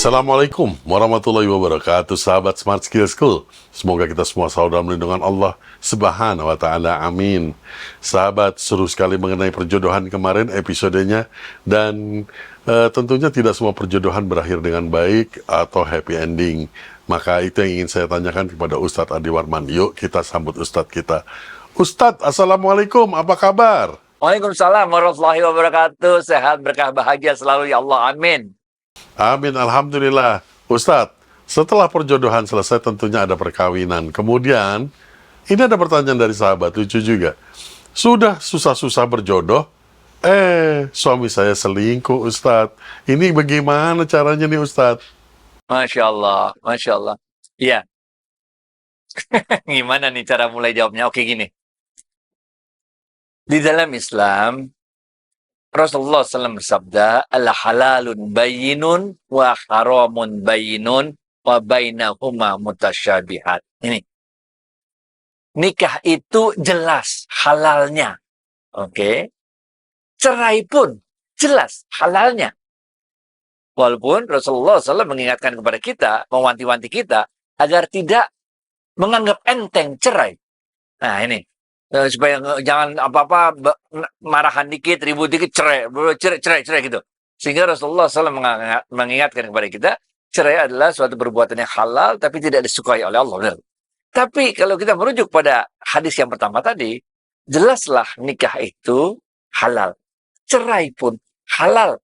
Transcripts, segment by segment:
Assalamualaikum warahmatullahi wabarakatuh, sahabat Smart Skill School. Semoga kita semua selalu dalam lindungan Allah Subhanahu wa Ta'ala. Amin. Sahabat, seru sekali mengenai perjodohan kemarin episodenya, dan tentunya tidak semua perjodohan berakhir dengan baik atau happy ending. Maka itu yang ingin saya tanyakan kepada Ustadz Adi Warman. Yuk kita sambut Ustadz kita. Ustadz, Assalamualaikum, apa kabar? Waalaikumsalam warahmatullahi wabarakatuh. Sehat, berkah, bahagia selalu ya Allah. Amin. Amin, Alhamdulillah. Ustadz, setelah perjodohan selesai tentunya ada perkawinan. Kemudian, ini ada pertanyaan dari sahabat, lucu juga. Sudah susah-susah berjodoh, suami saya selingkuh, Ustadz. Ini bagaimana caranya nih, Ustadz? Masya Allah, Masya Allah. Iya. Gimana nih cara mulai jawabnya? Oke, gini. Di dalam Islam, Rasulullah SAW bersabda, al-halalun bayyinun wa haramun bayyinun wa bainahuma mutasyabihat. Ini. Nikah itu jelas halalnya. Oke. Cerai pun jelas halalnya. Walaupun Rasulullah SAW mengingatkan kepada kita, mewanti-wanti kita, agar tidak menganggap enteng cerai. Nah ini. Supaya jangan apa-apa marahan dikit, ribut dikit, cerai gitu. Sehingga Rasulullah SAW mengingatkan kepada kita, cerai adalah suatu perbuatan yang halal tapi tidak disukai oleh Allah. Benar. Tapi kalau kita merujuk pada hadis yang pertama tadi, jelaslah nikah itu halal. Cerai pun halal.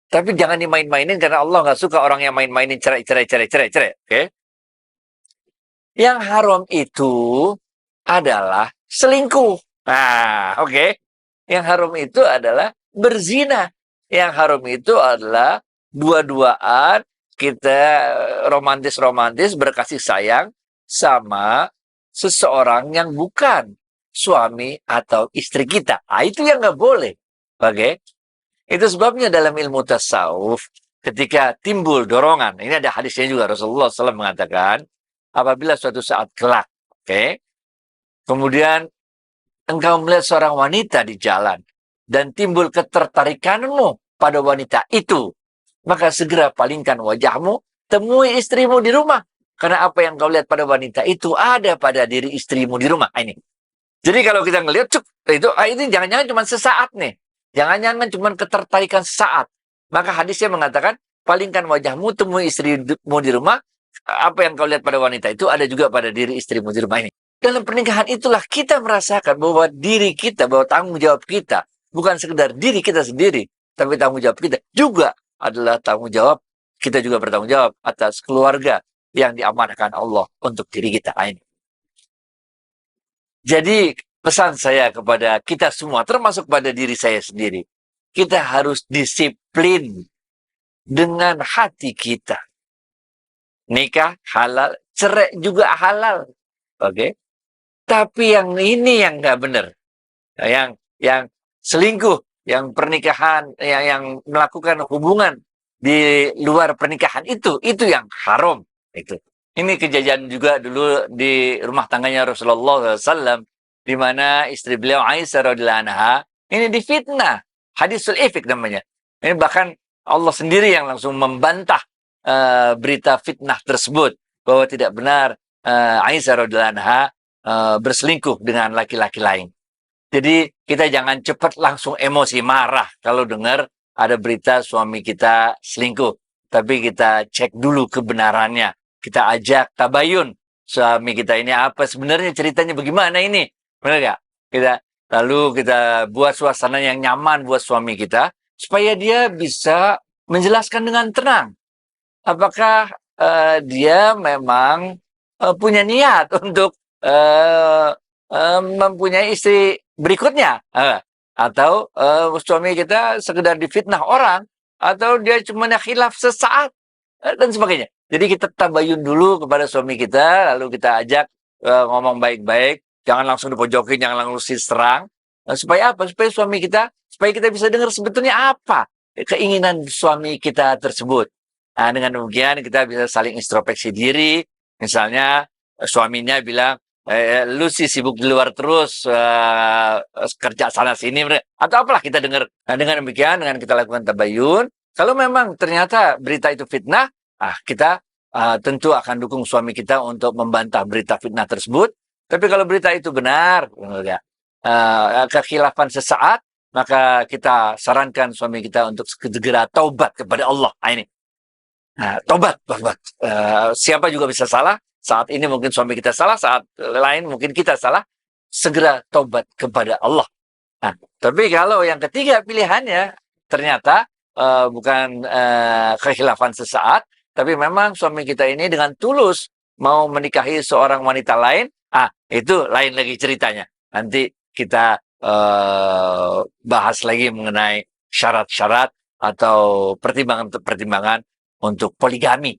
Tapi jangan dimain-mainin karena Allah nggak suka orang yang main-mainin cerai. Oke? Yang haram itu adalah selingkuh. Nah, oke. Yang haram itu adalah berzina. Yang haram itu adalah dua-duaan kita romantis-romantis berkasih sayang sama seseorang yang bukan suami atau istri kita. Nah, itu yang nggak boleh. Oke? Itu sebabnya dalam ilmu tasawuf, ketika timbul dorongan, ini ada hadisnya juga, Rasulullah SAW mengatakan, apabila suatu saat kelak, oke, kemudian engkau melihat seorang wanita di jalan dan timbul ketertarikanmu pada wanita itu, maka segera palingkan wajahmu, temui istrimu di rumah. Karena apa yang kau lihat pada wanita itu ada pada diri istrimu di rumah. Ini. Jadi kalau kita ngelihat, itu jangan-jangan cuma sesaat nih. Jangan-jangan cuma ketertarikan sesaat. Maka hadisnya mengatakan, palingkan wajahmu, temui istrimu di rumah. Apa yang kau lihat pada wanita itu ada juga pada diri istrimu di rumah ini. Dalam pernikahan itulah kita merasakan bahwa diri kita, bahwa tanggung jawab kita, bukan sekedar diri kita sendiri, tapi tanggung jawab kita juga adalah tanggung jawab, kita juga bertanggung jawab atas keluarga yang diamanahkan Allah untuk diri kita ini. Jadi pesan saya kepada kita semua, termasuk pada diri saya sendiri, kita harus disiplin dengan hati kita. Nikah halal, cerai juga halal. Oke? Tapi yang ini yang nggak benar. Yang selingkuh, yang pernikahan, yang melakukan hubungan di luar pernikahan itu yang haram. Itu. Ini kejadian juga dulu di rumah tangganya Rasulullah SAW, di mana istri beliau Aisyah radhiyallahu anha ini difitnah, hadisul ifk namanya. Ini bahkan Allah sendiri yang langsung membantah berita fitnah tersebut, bahwa tidak benar Aisyah radhiyallahu anha berselingkuh dengan laki-laki lain. Jadi kita jangan cepat langsung emosi marah kalau dengar ada berita suami kita selingkuh, tapi kita cek dulu kebenarannya. Kita ajak tabayun suami kita ini apa sebenarnya, ceritanya bagaimana ini, benar gak? Lalu kita buat suasana yang nyaman buat suami kita supaya dia bisa menjelaskan dengan tenang. Apakah dia memang punya niat untuk mempunyai istri berikutnya, atau suami kita sekedar difitnah orang, atau dia cuma khilaf sesaat dan sebagainya. Jadi kita tabayun dulu kepada suami kita, lalu kita ajak ngomong baik-baik, jangan langsung dipojokin, jangan langsung serang. Supaya apa? Supaya kita bisa dengar sebetulnya apa keinginan suami kita tersebut. Nah, dengan demikian kita bisa saling introspeksi diri. Misalnya suaminya bilang, lu sih sibuk di luar terus, kerja sana sini, atau apalah kita dengar. Nah, dengan demikian, dengan kita lakukan tabayun, kalau memang ternyata berita itu fitnah, kita tentu akan dukung suami kita untuk membantah berita fitnah tersebut. Tapi kalau berita itu benar, kekhilafan sesaat, maka kita sarankan suami kita untuk segera taubat kepada Allah. Ini. Taubat. Siapa juga bisa salah. Saat ini mungkin suami kita salah, saat lain mungkin kita salah. Segera taubat kepada Allah. Tapi kalau yang ketiga pilihannya ternyata bukan kekhilafan sesaat, tapi memang suami kita ini dengan tulus mau menikahi seorang wanita lain, itu lain lagi ceritanya. Nanti kita bahas lagi mengenai syarat-syarat atau pertimbangan-pertimbangan untuk poligami.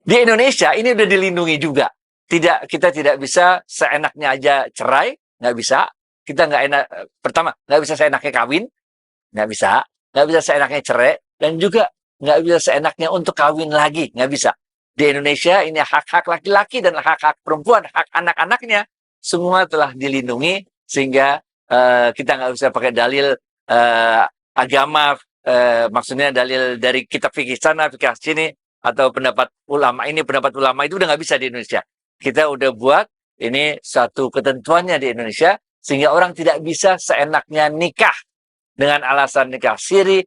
Di Indonesia ini udah dilindungi juga. Kita tidak bisa seenaknya aja cerai, nggak bisa. Kita nggak enak, pertama, nggak bisa seenaknya kawin, nggak bisa seenaknya cerai, dan juga nggak bisa seenaknya untuk kawin lagi, nggak bisa. Di Indonesia ini hak-hak laki-laki dan hak-hak perempuan, hak anak-anaknya, semua telah dilindungi, sehingga kita nggak bisa pakai dalil agama, maksudnya dalil dari kitab fikih sana, fikih sini, atau pendapat ulama ini, pendapat ulama itu udah nggak bisa di Indonesia. Kita udah buat ini satu ketentuannya di Indonesia, sehingga orang tidak bisa seenaknya nikah dengan alasan nikah siri,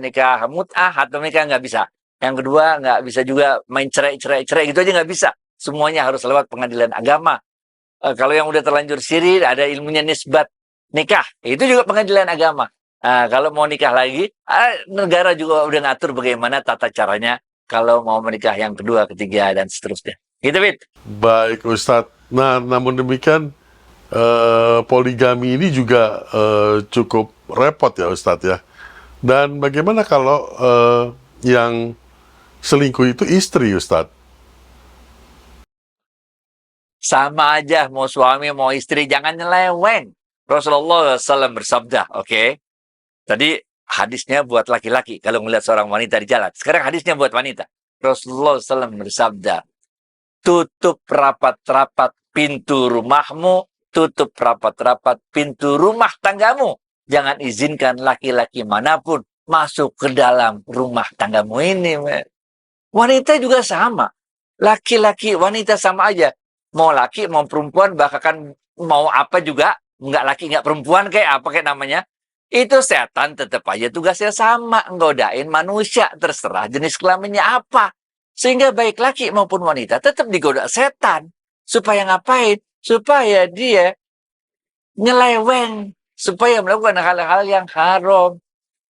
nikah mut'ah, atau nikah nggak bisa. Yang kedua, nggak bisa juga main cerai gitu aja nggak bisa. Semuanya harus lewat pengadilan agama. Kalau yang udah terlanjur siri, ada ilmunya nisbat nikah, itu juga pengadilan agama. Kalau mau nikah lagi, negara juga udah ngatur bagaimana tata caranya kalau mau menikah yang kedua, ketiga, dan seterusnya. Gitu, Fit. Baik, Ustadz. Nah, namun demikian, poligami ini juga cukup repot ya, Ustadz ya. Dan bagaimana kalau yang selingkuh itu istri, Ustadz? Sama aja, mau suami, mau istri, jangan nyeleweng. Rasulullah SAW bersabda, oke? Tadi hadisnya buat laki-laki, kalau melihat seorang wanita di jalan. Sekarang hadisnya buat wanita. Rasulullah SAW bersabda, tutup rapat-rapat pintu rumahmu, tutup rapat-rapat pintu rumah tanggamu. Jangan izinkan laki-laki manapun masuk ke dalam rumah tanggamu ini. Wanita juga sama. Laki-laki, wanita sama aja. Mau laki, mau perempuan, bahkan mau apa juga. Nggak laki, nggak perempuan, kayak apa kayak namanya. Itu setan tetap aja tugasnya sama. Nggodain manusia, terserah jenis kelaminnya apa. Sehingga baik laki maupun wanita tetap digoda setan. Supaya ngapain? Supaya dia nyeleweng. Supaya melakukan hal-hal yang haram.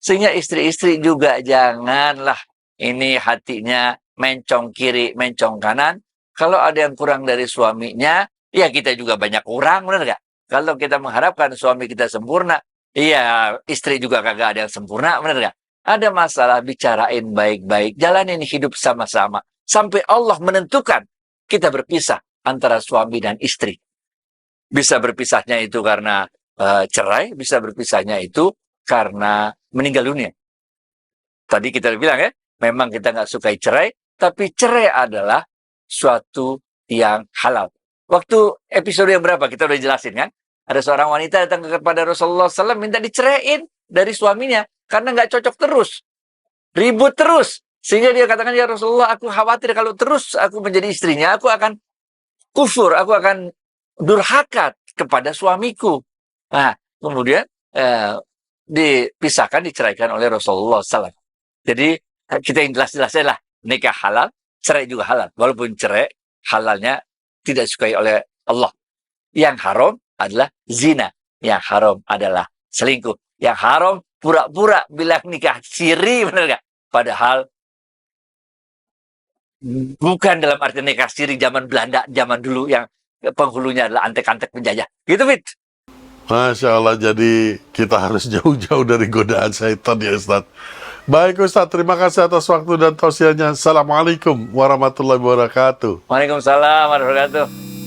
Sehingga istri-istri juga janganlah ini hatinya mencong kiri, mencong kanan. Kalau ada yang kurang dari suaminya, ya kita juga banyak kurang, benar nggak? Kalau kita mengharapkan suami kita sempurna, iya istri juga kagak ada yang sempurna, benar nggak? Ada masalah, bicarain baik-baik. Jalanin hidup sama-sama. Sampai Allah menentukan kita berpisah antara suami dan istri. Bisa berpisahnya itu karena cerai, bisa berpisahnya itu karena meninggal dunia. Tadi kita bilang ya, memang kita nggak sukai cerai, tapi cerai adalah suatu yang halal. Waktu episode yang berapa kita udah jelasin kan? Ada seorang wanita datang kepada Rasulullah SAW minta diceraiin dari suaminya karena nggak cocok terus, ribut terus, sehingga dia katakan, ya Rasulullah, aku khawatir kalau terus aku menjadi istrinya, aku akan kufur, aku akan durhaka kepada suamiku. Nah, kemudian dipisahkan, diceraikan oleh Rasulullah SAW. Jadi kita yang jelas-jelasnya lah, nikah halal, cerai juga halal. Walaupun cerai halalnya tidak disukai oleh Allah. Yang haram adalah zina. Yang haram adalah selingkuh. Yang haram pura-pura bilang nikah siri, benar nggak? Padahal bukan dalam arti nikah siri zaman Belanda, zaman dulu yang penghulunya adalah antek-antek penjajah. Gitu, Fit. Masya Allah, jadi kita harus jauh-jauh dari godaan syaitan ya, Ustaz. Baik, Ustaz, terima kasih atas waktu dan tausiahnya. Assalamualaikum warahmatullahi wabarakatuh. Waalaikumsalam warahmatullahi wabarakatuh.